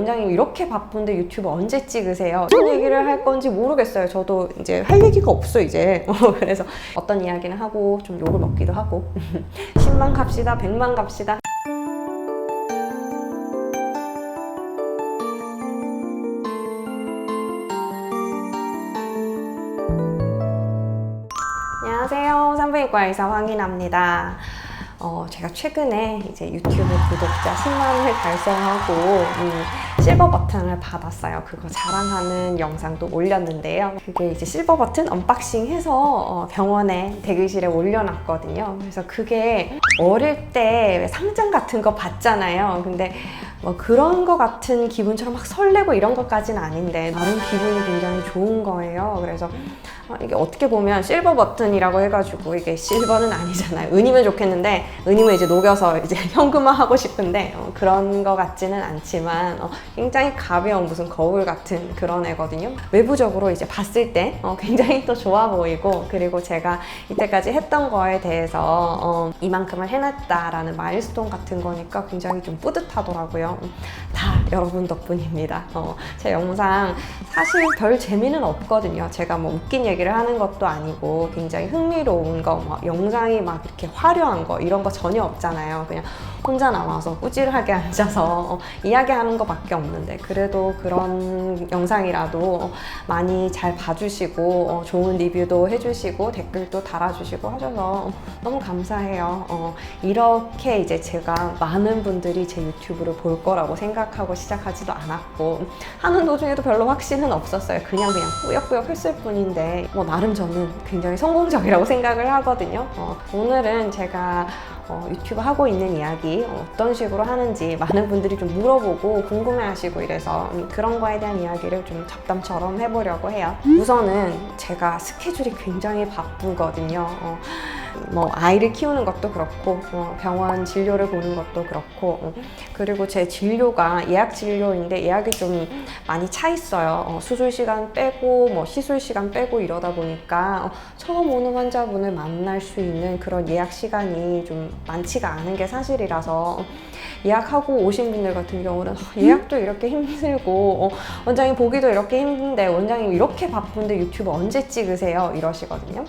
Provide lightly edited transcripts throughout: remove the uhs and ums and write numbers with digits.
원장님 이렇게 바쁜데 유튜브 언제 찍으세요? 무슨 얘기를 할 건지 모르겠어요. 저도 이제 할 얘기가 없어 이제. 그래서 어떤 이야기는 하고 좀 욕을 먹기도 하고 10만 갑시다 100만 갑시다. 안녕하세요. 산부인과 의사 황인아입니다. 제가 최근에 이제 유튜브 구독자 10만을 달성하고 실버 버튼을 받았어요. 그거 자랑하는 영상도 올렸는데요. 그게 이제 실버 버튼 언박싱 해서 병원에 대기실에 올려놨거든요. 그래서 그게 어릴 때 상장 같은 거 받잖아요. 근데 뭐 그런 거 같은 기분처럼 막 설레고 이런 것까지는 아닌데 나름 기분이 굉장히 좋은 거예요. 그래서 이게 어떻게 보면 실버 버튼이라고 해가지고 이게 실버는 아니잖아요. 은이면 좋겠는데 은이면 이제 녹여서 이제 현금화 하고 싶은데 그런 거 같지는 않지만 굉장히 가벼운 무슨 거울 같은 그런 애거든요. 외부적으로 이제 봤을 때 굉장히 또 좋아 보이고, 그리고 제가 이때까지 했던 거에 대해서 이만큼을 해냈다라는 마일스톤 같은 거니까 굉장히 좀 뿌듯하더라고요. 다 여러분 덕분입니다. 제 영상 사실 별 재미는 없거든요. 제가 뭐 웃긴 얘기를 하는 것도 아니고 굉장히 흥미로운 거, 막 영상이 막 이렇게 화려한 거 이런 거 전혀 없잖아요. 그냥 혼자 나와서 꾸질하게 앉아서 이야기하는 것밖에 없는데, 그래도 그런 영상이라도 많이 잘 봐주시고 좋은 리뷰도 해주시고 댓글도 달아주시고 하셔서 너무 감사해요. 이렇게 이제 제가 많은 분들이 제 유튜브를 볼 거라고 생각하고 시작하지도 않았고 하는 도중에도 별로 확신은 없었어요. 그냥 꾸역꾸역 했을 뿐인데 나름 저는 굉장히 성공적이라고 생각을 하거든요. 오늘은 제가 유튜브 하고 있는 이야기 어떤 식으로 하는지 많은 분들이 좀 물어보고 궁금해하시고 이래서 그런 거에 대한 이야기를 좀 잡담처럼 해보려고 해요. 우선은 제가 스케줄이 굉장히 바쁘거든요. 뭐 아이를 키우는 것도 그렇고 병원 진료를 보는 것도 그렇고, 그리고 제 진료가 예약 진료인데 예약이 좀 많이 차 있어요. 수술 시간 빼고 뭐 시술 시간 빼고 이러다 보니까 처음 오는 환자분을 만날 수 있는 그런 예약 시간이 좀 많지가 않은 게 사실이라서 예약하고 오신 분들 같은 경우는 예약도 이렇게 힘들고 원장님 보기도 이렇게 힘든데 원장님 이렇게 바쁜데 유튜브 언제 찍으세요? 이러시거든요.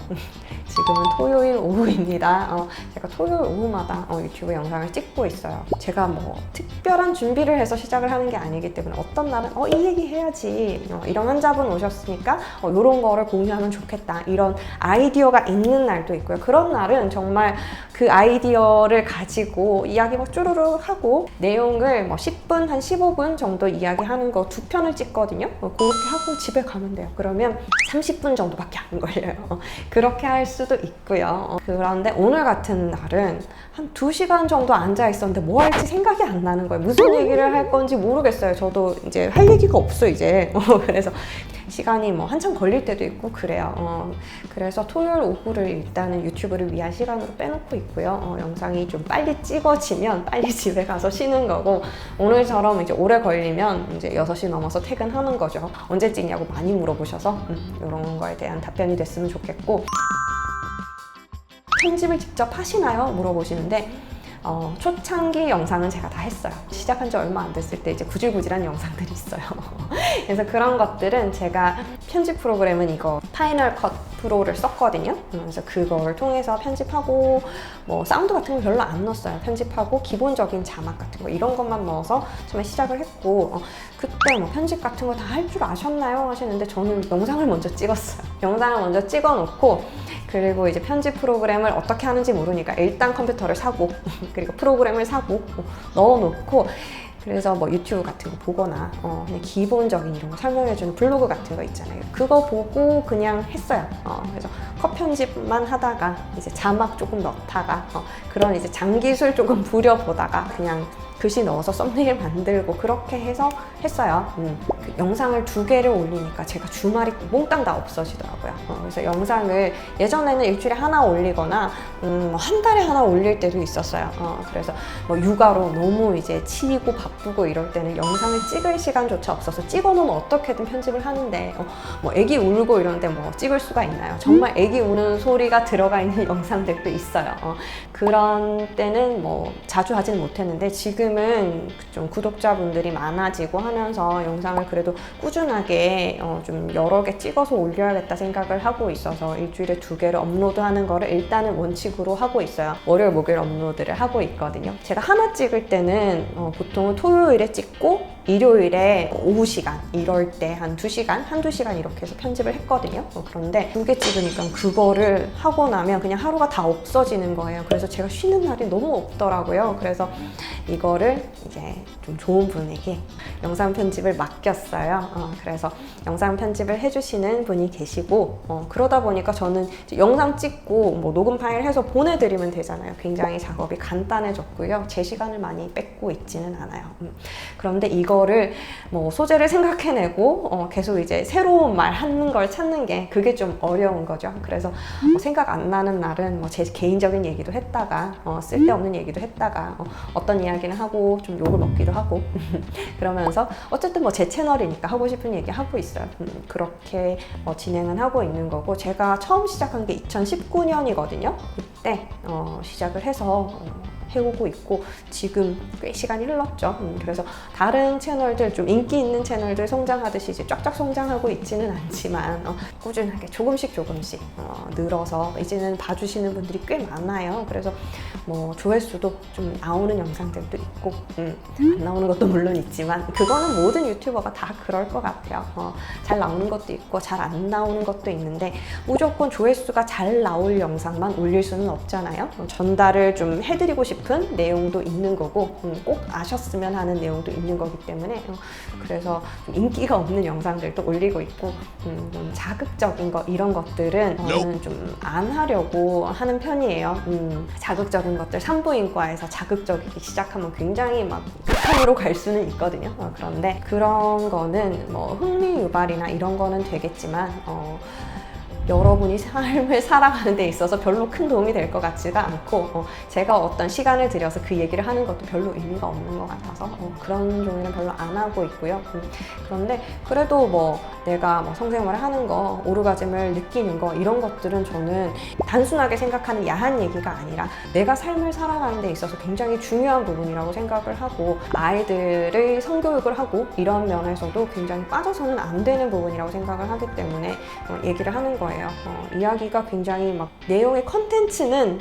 지금은 토요일 오후입니다. 제가 토요일 오후마다 유튜브 영상을 찍고 있어요. 제가 뭐 특별한 준비를 해서 시작을 하는 게 아니기 때문에 어떤 날은 이 얘기 해야지, 이런 환자분 오셨으니까 이런 거를 공유하면 좋겠다, 이런 아이디어가 있는 날도 있고요. 그런 날은 정말 그 아이디어를 가지고 이야기 막 쭈루룩 하고 내용을 뭐 10분, 한 15분 정도 이야기하는 거 2편을 찍거든요. 그렇게 하고 집에 가면 돼요. 그러면 30분 정도밖에 안 걸려요. 그렇게 할 수도 있고요. 그런데 오늘 같은 날은 한 2시간 정도 앉아 있었는데 뭐 할지 생각이 안 나는 거예요. 무슨 얘기를 할 건지 모르겠어요. 저도 이제 할 얘기가 없어 이제. 그래서 시간이 뭐 한참 걸릴 때도 있고 그래요. 그래서 토요일 오후를 일단은 유튜브를 위한 시간으로 빼놓고 있고요. 영상이 좀 빨리 찍어지면 빨리 집에 가서 쉬는 거고, 오늘처럼 이제 오래 걸리면 이제 6시 넘어서 퇴근하는 거죠. 언제 찍냐고 많이 물어보셔서 이런 거에 대한 답변이 됐으면 좋겠고, 편집을 직접 하시나요? 물어보시는데 초창기 영상은 제가 다 했어요. 시작한 지 얼마 안 됐을 때 이제 구질구질한 영상들이 있어요. 그래서 그런 것들은 제가 편집 프로그램은 이거 파이널 컷 프로를 썼거든요. 그래서 그걸 통해서 편집하고 뭐 사운드 같은 거 별로 안 넣었어요. 편집하고 기본적인 자막 같은 거 이런 것만 넣어서 처음에 시작을 했고, 그때 뭐 편집 같은 거 다 할 줄 아셨나요? 하시는데 저는 영상을 먼저 찍었어요. 영상을 먼저 찍어 놓고, 그리고 이제 편집 프로그램을 어떻게 하는지 모르니까 일단 컴퓨터를 사고 그리고 프로그램을 사고 넣어놓고, 그래서 뭐 유튜브 같은 거 보거나 그냥 기본적인 이런 거 설명해주는 블로그 같은 거 있잖아요. 그거 보고 그냥 했어요. 그래서 컷 편집만 하다가 이제 자막 조금 넣다가 그런 이제 장기술 조금 부려보다가 그냥 글씨 넣어서 썸네일 만들고 그렇게 해서 했어요. 그 영상을 2개를 올리니까 제가 주말이 몽땅 다 없어지더라고요. 그래서 영상을 예전에는 일주일에 하나 올리거나 한 달에 하나 올릴 때도 있었어요. 그래서 뭐 육아로 너무 이제 치이고 바쁘고 이럴 때는 영상을 찍을 시간조차 없어서 찍어놓으면 어떻게든 편집을 하는데 뭐 애기 울고 이런데 뭐 찍을 수가 있나요? 정말 애기 우는 소리가 들어가 있는 영상들도 있어요. 그런 때는 뭐 자주 하지는 못했는데 지금 지금은 좀 구독자분들이 많아지고 하면서 영상을 그래도 꾸준하게 좀 여러 개 찍어서 올려야겠다 생각을 하고 있어서 일주일에 2개를 업로드하는 거를 일단은 원칙으로 하고 있어요. 월요일, 목요일 업로드를 하고 있거든요. 제가 하나 찍을 때는 보통은 토요일에 찍고 일요일에 오후 시간, 이럴 때 한 2시간, 한두 시간 이렇게 해서 편집을 했거든요. 그런데 2개 찍으니까 그거를 하고 나면 그냥 하루가 다 없어지는 거예요. 그래서 제가 쉬는 날이 너무 없더라고요. 그래서 이거를 이제 좀 좋은 분에게 영상 편집을 맡겼어요. 그래서 영상 편집을 해주시는 분이 계시고 그러다 보니까 저는 이제 영상 찍고 뭐 녹음 파일 해서 보내드리면 되잖아요. 굉장히 작업이 간단해졌고요. 제 시간을 많이 뺏고 있지는 않아요. 그런데 이거를 뭐 소재를 생각해내고 계속 이제 새로운 말 하는 걸 찾는 게 그게 좀 어려운 거죠. 그래서 생각 안 나는 날은 뭐 제 개인적인 얘기도 했다가 쓸데없는 얘기도 했다가 어떤 이야기는 하고 좀 욕을 먹기도 하고 그러면서 어쨌든 뭐 제 채널이니까 하고 싶은 얘기 하고 있어요. 그렇게 진행은 하고 있는 거고, 제가 처음 시작한 게 2019년이거든요. 그때 시작을 해서 해오고 있고 지금 꽤 시간이 흘렀죠. 그래서 다른 채널들, 좀 인기 있는 채널들 성장하듯이 이제 쫙쫙 성장하고 있지는 않지만 꾸준하게 조금씩 늘어서 이제는 봐주시는 분들이 꽤 많아요. 그래서 뭐 조회수도 좀 나오는 영상들도 있고 안 나오는 것도 물론 있지만 그거는 모든 유튜버가 다 그럴 것 같아요. 잘 나오는 것도 있고 잘 안 나오는 것도 있는데 무조건 조회수가 잘 나올 영상만 올릴 수는 없잖아요. 전달을 좀 해드리고 싶은 내용도 있는 거고 꼭 아셨으면 하는 내용도 있는 거기 때문에 그래서 좀 인기가 없는 영상들도 올리고 있고 좀 자극적인 거 이런 것들은 저는 좀 안 하려고 하는 편이에요. 자극적인 것들 산부인과에서 자극적이기 시작하면 굉장히 막 극한으로 갈 수는 있거든요. 그런데 그런 거는 뭐 흥미 유발이나 이런 거는 되겠지만 여러분이 삶을 살아가는 데 있어서 별로 큰 도움이 될 것 같지가 않고 제가 어떤 시간을 들여서 그 얘기를 하는 것도 별로 의미가 없는 것 같아서 그런 종류는 별로 안 하고 있고요. 그런데 그래도 뭐 내가 뭐 성생활을 하는 거, 오르가즘을 느끼는 거 이런 것들은 저는 단순하게 생각하는 야한 얘기가 아니라 내가 삶을 살아가는 데 있어서 굉장히 중요한 부분이라고 생각을 하고 아이들의 성교육을 하고 이런 면에서도 굉장히 빠져서는 안 되는 부분이라고 생각을 하기 때문에 얘기를 하는 거예요. 이야기가 굉장히 막 내용의 컨텐츠는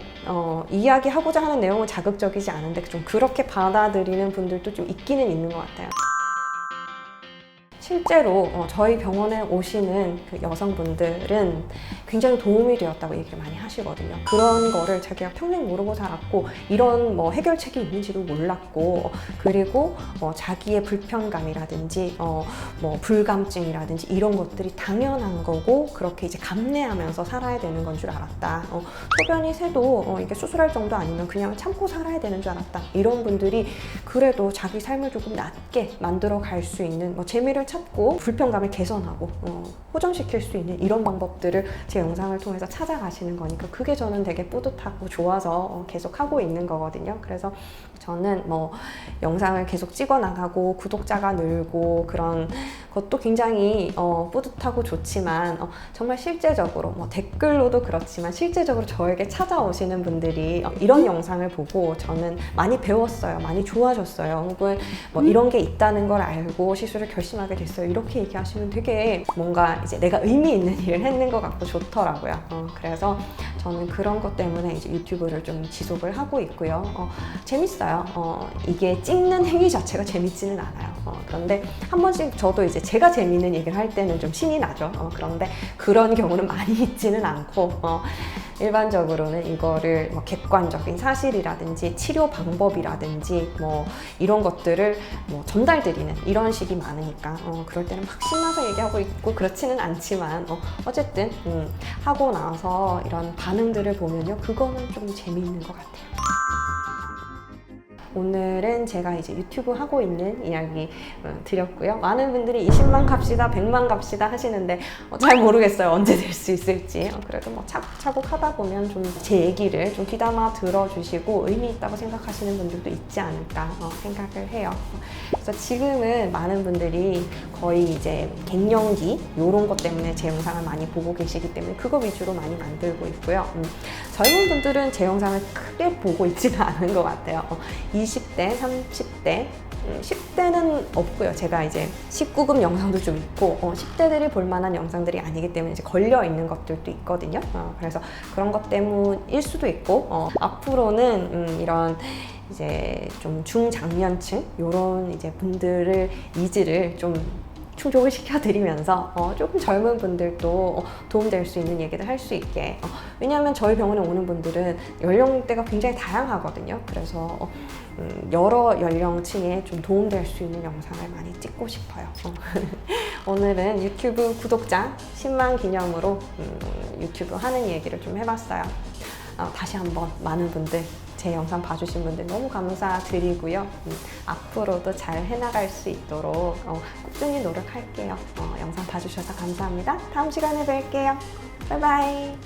이야기하고자 하는 내용은 자극적이지 않은데 좀 그렇게 받아들이는 분들도 좀 있기는 있는 것 같아요. 실제로 저희 병원에 오시는 그 여성분들은 굉장히 도움이 되었다고 얘기를 많이 하시거든요. 그런 거를 자기가 평생 모르고 살았고 이런 뭐 해결책이 있는지도 몰랐고 그리고 자기의 불편감이라든지 뭐 불감증이라든지 이런 것들이 당연한 거고 그렇게 이제 감내하면서 살아야 되는 건 줄 알았다. 소변이 새도 이게 수술할 정도 아니면 그냥 참고 살아야 되는 줄 알았다. 이런 분들이 그래도 자기 삶을 조금 낫게 만들어 갈 수 있는 재미를 찾고 불편감을 개선하고 호전시킬 수 있는 이런 방법들을 제 영상을 통해서 찾아가시는 거니까 그게 저는 되게 뿌듯하고 좋아서 계속 하고 있는 거거든요. 그래서 저는 뭐 영상을 계속 찍어 나가고 구독자가 늘고 그런 것도 굉장히 뿌듯하고 좋지만 정말 실제적으로 뭐 댓글로도 그렇지만 실제적으로 저에게 찾아오시는 분들이 이런 영상을 보고 저는 많이 배웠어요. 많이 좋아졌어요. 혹은 뭐 이런 게 있다는 걸 알고 시술을 결심하게 됐어요. 이렇게 얘기하시면 되게 뭔가 이제 내가 의미 있는 일을 했는 것 같고 좋더라고요. 그래서 저는 그런 것 때문에 이제 유튜브를 좀 지속을 하고 있고요. 재밌어요. 이게 찍는 행위 자체가 재밌지는 않아요. 그런데 한 번씩 저도 이제 제가 재밌는 얘기를 할 때는 좀 신이 나죠. 그런데 그런 경우는 많이 있지는 않고 일반적으로는 이거를 뭐 객관적인 사실이라든지 치료 방법이라든지 뭐 이런 것들을 뭐 전달드리는 이런 식이 많으니까 그럴 때는 막 신나서 얘기하고 있고 그렇지는 않지만 어쨌든 하고 나서 이런 반응들을 보면요 그거는 좀 재미있는 것 같아요. 오늘은 제가 이제 유튜브 하고 있는 이야기 드렸고요. 많은 분들이 20만 갑시다, 100만 갑시다 하시는데 잘 모르겠어요. 언제 될 수 있을지. 그래도 뭐 차곡차곡 하다 보면 좀 제 얘기를 좀 귀담아 들어주시고 의미 있다고 생각하시는 분들도 있지 않을까 생각을 해요. 그래서 지금은 많은 분들이 저희 이제 갱년기 이런 것 때문에 제 영상을 많이 보고 계시기 때문에 그거 위주로 많이 만들고 있고요. 젊은 분들은 제 영상을 크게 보고 있지는 않은 것 같아요. 20대, 30대, 10대는 없고요. 제가 이제 19금 영상도 좀 있고 10대들이 볼 만한 영상들이 아니기 때문에 이제 걸려 있는 것들도 있거든요. 그래서 그런 것 때문일 수도 있고 앞으로는 이런 이제 좀 중장년층 요런 이제 분들을 니즈를 좀 충족을 시켜드리면서 조금 젊은 분들도 도움될 수 있는 얘기를 할 수 있게 왜냐하면 저희 병원에 오는 분들은 연령대가 굉장히 다양하거든요. 그래서 여러 연령층에 좀 도움될 수 있는 영상을 많이 찍고 싶어요. 오늘은 유튜브 구독자 10만 기념으로 유튜브 하는 얘기를 좀 해봤어요. 다시 한번 많은 분들 제 영상 봐주신 분들 너무 감사드리고요. 앞으로도 잘 해나갈 수 있도록 꾸준히 노력할게요. 영상 봐주셔서 감사합니다. 다음 시간에 뵐게요. 바이바이.